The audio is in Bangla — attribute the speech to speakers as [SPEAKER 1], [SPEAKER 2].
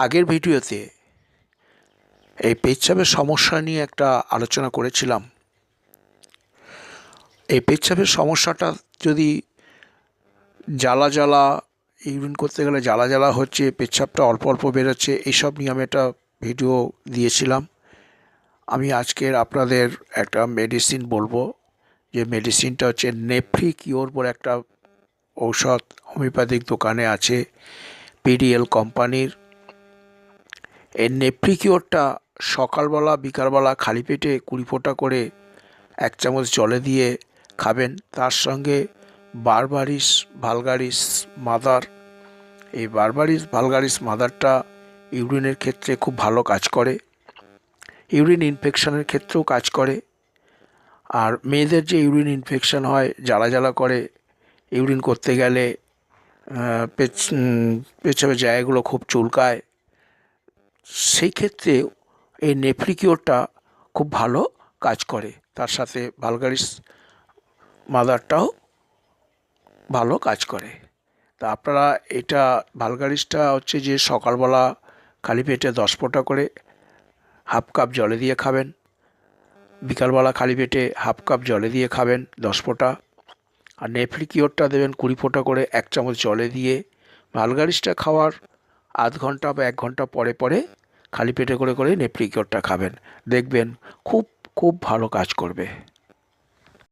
[SPEAKER 1] আগের ভিডিওতে এই পেচ্ছাপের সমস্যা নিয়ে একটা আলোচনা করেছিলাম। এই পেচ্ছাপের সমস্যাটা যদি জ্বালা জ্বালা, ইউরিন করতে গেলে জ্বালা জ্বালা হচ্ছে, পেচ্ছাপটা অল্প অল্প বেরোচ্ছে, এইসব নিয়ে আমি একটা ভিডিও দিয়েছিলাম। আমি আজকের আপনাদের একটা মেডিসিন বলবো, যে মেডিসিনটা হচ্ছে নেফ্রিকিওর বলে একটা ঔষধ হোমিওপ্যাথিক দোকানে আছে, পিডিএল কোম্পানির। এই নেফ্রিকিওরটা সকালবেলা বিকালবেলা খালি পেটে 20 ফোঁটা করে 1 চামচ জলে দিয়ে খাবেন। তার সঙ্গে বারবারিস ভালগারিস মাদার, এই বারবারিস ভালগারিস মাদারটা ইউরিনের ক্ষেত্রে খুব ভালো কাজ করে, ইউরিন ইনফেকশনের ক্ষেত্রেও কাজ করে। আর মেয়েদের যে ইউরিন ইনফেকশন হয়, জ্বালা জ্বালা করে, ইউরিন করতে গেলে পেচ্ছাপের জায়গাগুলো খুব চুলকায়, সেই ক্ষেত্রে এই নেফ্রিকিওরটা খুব ভালো কাজ করে। তার সাথে ভালগারিস মাদারটাও ভালো কাজ করে। তা আপনারা এটা ভালগারিসটা হচ্ছে যে সকালবেলা খালি পেটে 10 ফোঁটা করে হাফ কাপ জলে দিয়ে খাবেন, বিকালবেলা খালি পেটে হাফ কাপ জলে দিয়ে খাবেন 10 ফোঁটা। আর নেফ্রিকিওরটা দেবেন 20 ফোঁটা করে 1 চামচ জলে দিয়ে। ভালগারিসটা খাওয়ার আধ ঘন্টা বা 1 ঘন্টা পরে পরে খালি পেটে করে করে নেফ্রিকিওরটা খাবেন, দেখবেন খুব খুব ভালো কাজ করবে।